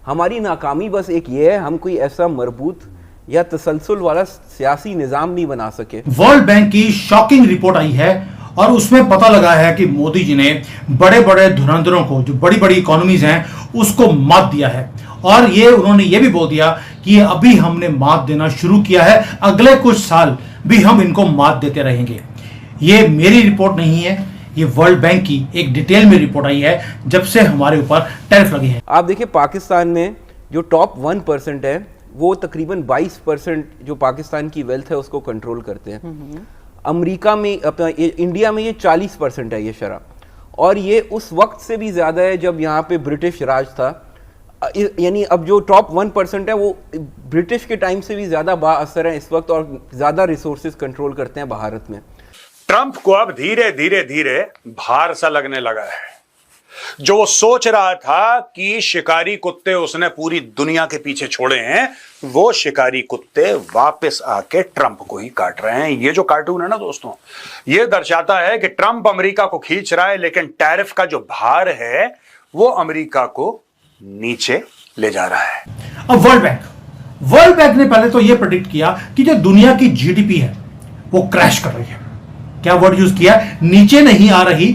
हमारी नाकामी बस एक ये है, हम कोई ऐसा मरबूत या तसलसल वाला सियासी निजाम नहीं बना सके। वर्ल्ड बैंक की शॉकिंग रिपोर्ट आई है और उसमें पता लगा है कि मोदी जी ने बड़े बड़े धुरंधरों को, जो बड़ी बड़ी इकोनॉमीज हैं, उसको मात दिया है। और ये उन्होंने ये भी बोल दिया कि अभी हमने मात देना शुरू किया है, अगले कुछ साल भी हम इनको मात देते रहेंगे। ये मेरी रिपोर्ट नहीं है, ये वर्ल्ड बैंक की एक डिटेल में रिपोर्ट आई है जब से हमारे ऊपर टैरिफ लगे हैं। आप देखिए पाकिस्तान में जो टॉप 1% है वो तकरीबन 22% जो पाकिस्तान की वेल्थ है उसको कंट्रोल करते हैं। अमेरिका में, अपना इंडिया में ये 40% है ये शरह, और ये उस वक्त से भी ज़्यादा है जब यहाँ पे ब्रिटिश राज था। यानी अब जो टॉप 1% है वो ब्रिटिश के टाइम से भी ज़्यादा बाअसर है इस वक्त, और ज़्यादा रिसोर्सेज कंट्रोल करते हैं भारत में। ट्रंप को अब धीरे धीरे धीरे भार सा लगने लगा है। जो वो सोच रहा था कि शिकारी कुत्ते उसने पूरी दुनिया के पीछे छोड़े हैं, वो शिकारी कुत्ते वापस आके ट्रंप को ही काट रहे हैं। ये जो कार्टून है ना दोस्तों, ये दर्शाता है कि ट्रंप अमेरिका को खींच रहा है, लेकिन टैरिफ का जो भार है वो अमेरिका को नीचे ले जा रहा है। अब वर्ल्ड बैंक ने पहले तो यह प्रेडिक्ट किया कि जो दुनिया की जीडीपी है वो क्रैश कर रही है। क्या वर्ड यूज किया? नीचे नहीं आ रही,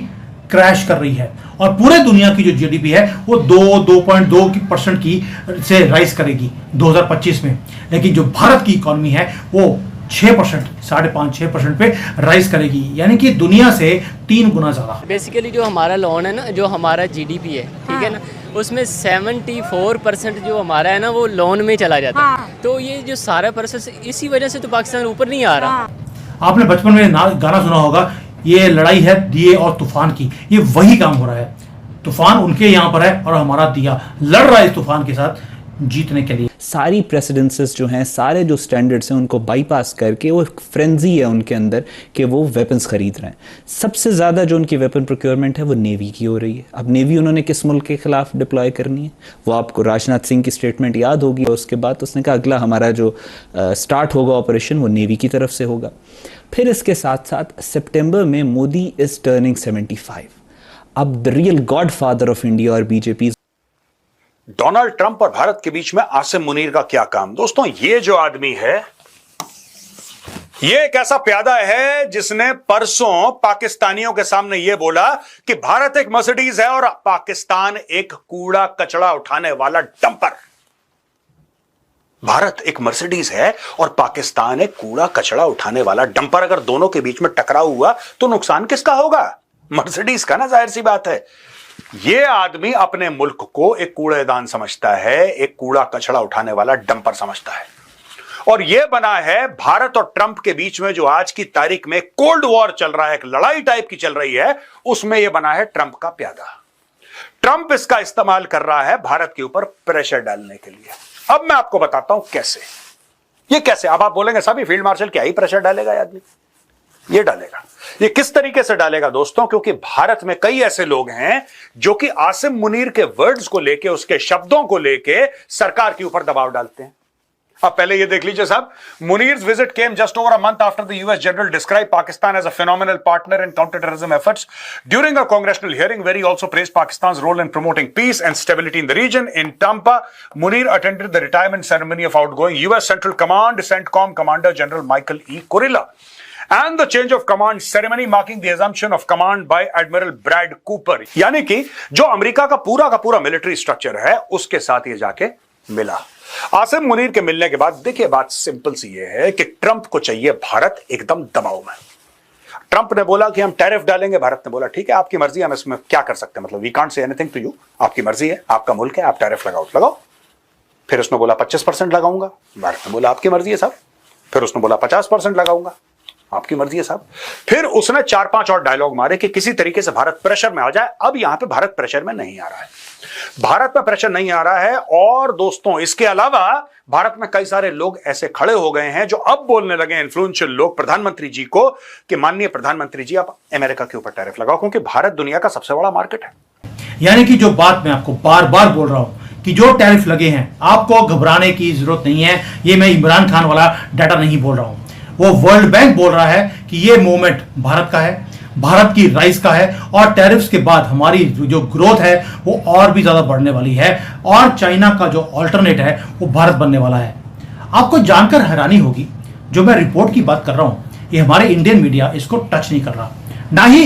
क्रैश कर रही है। और पूरे दुनिया की जो जीडीपी है वो 2.2% की से राइज करेगी 2025 में, लेकिन जो भारत की इकोनॉमी है वो 6%, 5.5-6% पे राइज करेगी, यानी कि दुनिया से 3 गुना ज्यादा। बेसिकली जो हमारा लोन है ना, जो हमारा जीडीपी है, ठीक है ना, उसमें 74% जो हमारा है ना वो लोन में चला जाता है। तो ये जो सारा प्रोसेस, इसी वजह से तो पाकिस्तान ऊपर नहीं आ रहा। आपने बचपन में गाना सुना होगा, ये लड़ाई है दिए और तूफान की। ये वही काम हो रहा है। तूफान उनके यहाँ पर है और हमारा दिया लड़ रहा है इस तूफान के साथ जीतने के लिए। सारी प्रेसिडेंसेस जो हैं, सारे जो स्टैंडर्ड्स हैं, उनको बाईपास करके वो एक फ्रेंजी है उनके अंदर कि वो वेपन्स खरीद रहे हैं। सबसे ज़्यादा जो उनकी वेपन प्रोक्योरमेंट है वो नेवी की हो रही है। अब नेवी उन्होंने किस मुल्क के खिलाफ डिप्लॉय करनी है, वो आपको राजनाथ सिंह की स्टेटमेंट याद होगी। उसके बाद उसने कहा अगला हमारा जो स्टार्ट होगा ऑपरेशन वो नेवी की तरफ से होगा। फिर इसके साथ साथ सितंबर में मोदी इज टर्निंग 75। अब the real God father of India और बीजेपी डोनाल्ड ट्रंप और भारत के बीच में आसिम मुनीर का क्या काम? दोस्तों, ये जो आदमी है, ये एक ऐसा प्यादा है जिसने परसों पाकिस्तानियों के सामने यह बोला कि भारत एक मर्सिडीज है और पाकिस्तान एक कूड़ा कचड़ा उठाने वाला डंपर। भारत एक मर्सिडीज है और पाकिस्तान एक कूड़ा कचड़ा उठाने वाला डंपर। अगर दोनों के बीच में टकराव हुआ तो नुकसान किसका होगा? मर्सिडीज का ना, जाहिर सी बात है। यह आदमी अपने मुल्क को एक कूड़ेदान समझता है, एक कूड़ा कचड़ा उठाने वाला डंपर समझता है। और यह बना है भारत और ट्रंप के बीच में जो आज की तारीख में कोल्ड वॉर चल रहा है, एक लड़ाई टाइप की चल रही है, उसमें यह बना है ट्रंप का प्यादा। ट्रंप इसका इस्तेमाल कर रहा है भारत के ऊपर प्रेशर डालने के लिए। अब मैं आपको बताता हूं कैसे। ये कैसे? अब आप बोलेंगे साहब ये फील्ड मार्शल क्या ही प्रेशर डालेगा ये आदमी? ये डालेगा। ये किस तरीके से डालेगा दोस्तों? क्योंकि भारत में कई ऐसे लोग हैं जो कि आसिम मुनीर के वर्ड्स को लेके, उसके शब्दों को लेके सरकार के ऊपर दबाव डालते हैं। अब पहले ये देख लीजिए साहब, Munir's visit came just over a month after the US general describe Pakistan as a phenomenal partner in counter-terrorism efforts. During a congressional hearing, where he also praised Pakistan's role in promoting peace and stability in the region, in Tampa, Munir attended the retirement ceremony of outgoing US Central Command CENTCOM Commander General Michael E. Kurilla and the change of command ceremony marking the assumption of command by Admiral Brad Cooper. यानी कि जो America का पूरा military structure है उसके साथ ये जाके मिला। आसिम मुनीर के मिलने के बाद देखिए बात सिंपल सी ये है कि ट्रंप को चाहिए भारत एकदम दबाव में। ट्रंप ने बोला कि हम टैरिफ डालेंगे, भारत ने बोला ठीक है आपकी मर्जी, हम इसमें क्या कर सकते हैं, मतलब we can't say anything to you, आपकी मर्जी है, आपका मुल्क है, आप टैरिफ लगाओ। फिर उसने बोला 25% लगाऊंगा, भारत ने बोला आपकी मर्जी है साहब। फिर उसने बोला 50% लगाऊंगा, आपकी मर्जी है साहब। फिर उसने 4-5 और डायलॉग मारे कि किसी तरीके से भारत प्रेशर में आ जाए। अब यहां पे भारत प्रेशर में नहीं आ रहा है, भारत में प्रेशर नहीं आ रहा है। और दोस्तों इसके अलावा भारत में कई सारे लोग ऐसे खड़े हो गए हैं जो अब बोलने लगे, इन्फ्लुएंशियल लोग, प्रधानमंत्री जी को कि माननीय प्रधानमंत्री जी आप अमेरिका के ऊपर टैरिफ लगाओ, क्योंकि भारत दुनिया का सबसे बड़ा मार्केट है। यानी कि जो बात मैं आपको बार बार बोल रहा हूं कि जो टैरिफ लगे हैं आपको घबराने की जरूरत नहीं है। ये मैं इमरान खान वाला डाटा नहीं बोल रहा हूं, वो वर्ल्ड बैंक बोल रहा है कि ये मूवमेंट भारत का है। भारत की राइस का है और टैरिफ्स के बाद हमारी जो ग्रोथ है वो और भी ज्यादा बढ़ने वाली है और चाइना का जो ऑल्टरनेट है वो भारत बनने वाला है। आपको जानकर हैरानी होगी, जो मैं रिपोर्ट की बात कर रहा हूं ये हमारे इंडियन मीडिया इसको टच नहीं कर रहा, ना ही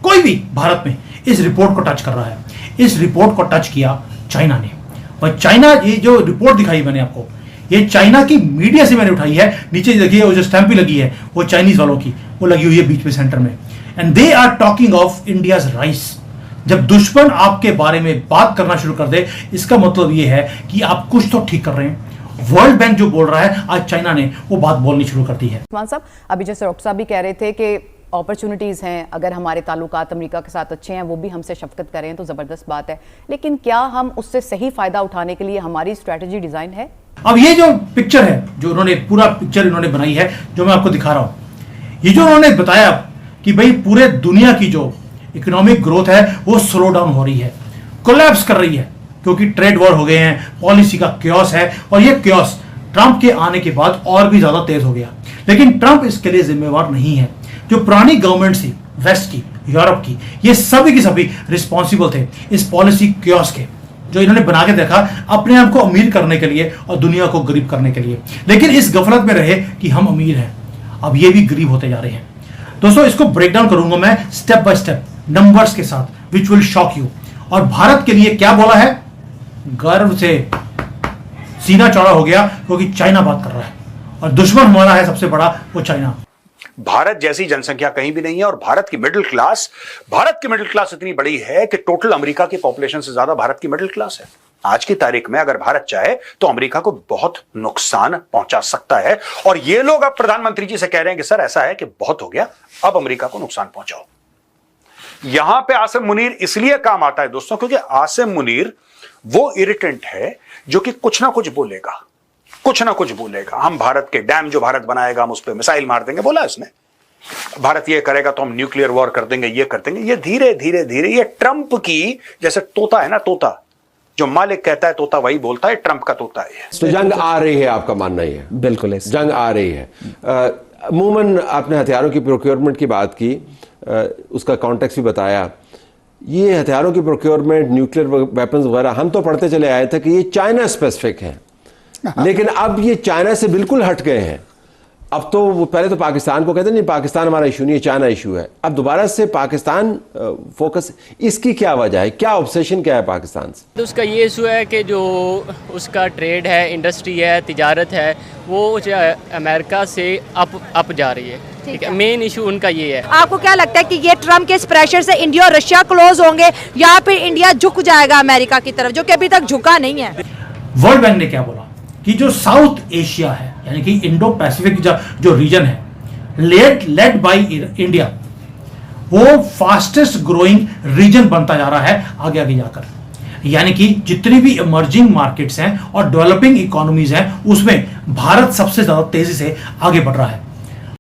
कोई भी भारत में इस रिपोर्ट को टच कर रहा है। इस रिपोर्ट को टच किया चाइना ने। और चाइना, ये जो रिपोर्ट दिखाई मैंने आपको, ये चाइना की मीडिया से मैंने उठाई है। नीचे देखिए वो जो स्टैंप भी लगी है वो चाइनीज वालों की, वो लगी हुई है बीच में सेंटर में। And they are talking of India's rice. जब दुश्मन आपके बारे में बात करना शुरू कर दे, इसका मतलब ये है कि आप कुछ तो ठीक कर रहे हैं। वर्ल्ड बैंक जो बोल रहा है, आज चाइना ने वो बात बोलनी शुरू कर दी है। उस्मान साहब, अभी जैसे डॉक्टर साहब भी कह रहे थे कि अपॉर्चुनिटीज हैं, अगर हमारे ताल्लुकात अमेरिका के साथ अच्छे हैं, वो भी हमसे शफकत करें तो ज़बरदस्त बात है, लेकिन क्या हम उससे सही फ़ायदा उठाने के लिए हमारी स्ट्रैटेजी डिज़ाइन है? अब ये जो पिक्चर है, जो उन्होंने पूरा पिक्चर इन्होंने बनाई है, जो मैं आपको दिखा रहा हूं, ये जो उन्होंने बताया कि भाई पूरे दुनिया की जो इकोनॉमिक ग्रोथ है वो स्लो डाउन हो रही है, कोलैप्स कर रही है, क्योंकि ट्रेड वॉर हो गए हैं, पॉलिसी का क्योस है, और ये क्योस ट्रंप के आने के बाद और भी ज्यादा तेज हो गया। लेकिन ट्रंप इसके लिए जिम्मेवार नहीं है। जो पुरानी गवर्नमेंट थी, वेस्ट की, यूरोप की, ये सभी के सभी रिस्पॉन्सिबल थे इस पॉलिसी क्योस के, जो इन्होंने बना के देखा अपने आप को अमीर करने के लिए और दुनिया को गरीब करने के लिए। लेकिन इस गफलत में रहे कि हम अमीर हैं, अब ये भी गरीब होते जा रहे हैं। दोस्तों, इसको ब्रेक डाउन करूंगा मैं स्टेप बाय स्टेप, नंबर्स के साथ, विच विल शॉक यू। और भारत के लिए क्या बोला है, गर्व से सीना चौड़ा हो गया, क्योंकि चाइना बात कर रहा है और दुश्मन हमारा है सबसे बड़ा वो चाइना। भारत जैसी जनसंख्या कहीं भी नहीं है और भारत की मिडिल क्लास इतनी बड़ी है कि टोटल अमेरिका की पॉपुलेशन से ज्यादा भारत की मिडिल क्लास है। आज की तारीख में अगर भारत चाहे तो अमेरिका को बहुत नुकसान पहुंचा सकता है, और ये लोग अब प्रधानमंत्री जी से कह रहे हैं कि सर ऐसा है कि बहुत हो गया, अब अमेरिका को नुकसान पहुंचाओ। यहां पे आसिम मुनीर इसलिए काम आता है दोस्तों, क्योंकि आसिम मुनीर वो इरिटेंट है जो कि कुछ ना कुछ बोलेगा। हम भारत के डैम जो भारत बनाएगा हम उस पर मिसाइल मार देंगे, बोला इसने। भारत ये करेगा तो हम न्यूक्लियर वॉर कर देंगे, ये कर देंगे। ये धीरे धीरे ये ट्रंप की, जैसे तोता है ना, तोता जो मालिक कहता है तोता वही बोलता है, ट्रंप का तोता है। तो जंग आ रही है, आपका मानना ही है? बिल्कुल जंग आ रही है। अमूमन आपने हथियारों की प्रोक्योरमेंट की बात की, उसका कॉन्टेक्स्ट भी बताया। ये हथियारों की प्रोक्योरमेंट, न्यूक्लियर वेपन्स वगैरह, हम तो पढ़ते चले आए थे कि ये चाइना स्पेसिफिक है, लेकिन अब ये चाइना से बिल्कुल हट गए हैं। अब तो वो पहले तो पाकिस्तान को कहते नहीं, पाकिस्तान हमारा इशू नहीं है, चाइना इशू है। अब दोबारा से पाकिस्तान फोकस, इसकी क्या वजह है, क्या ऑब्सेशन क्या है पाकिस्तान से? तो उसका ये इशू है कि जो उसका ट्रेड है, इंडस्ट्री है, तिजारत है, वो अमेरिका से अप जा रही है। ठीक है, मेन इशू उनका ये है। आपको क्या लगता है कि ये ट्रम्प के इस प्रेशर से इंडिया और रशिया क्लोज होंगे या फिर इंडिया झुक जाएगा अमेरिका की तरफ, जो कि अभी तक झुका नहीं है? वर्ल्ड बैंक ने क्या बोला कि जो साउथ एशिया है, यानी कि इंडो पैसिफिक जो रीजन है, लेड बाय इंडिया, वो फास्टेस्ट ग्रोइंग रीजन बनता जा रहा है आगे जाकर। यानी कि जितनी भी इमर्जिंग मार्केट्स हैं और डेवलपिंग इकोनॉमीज हैं, उसमें भारत सबसे ज्यादा तेजी से आगे बढ़ रहा है।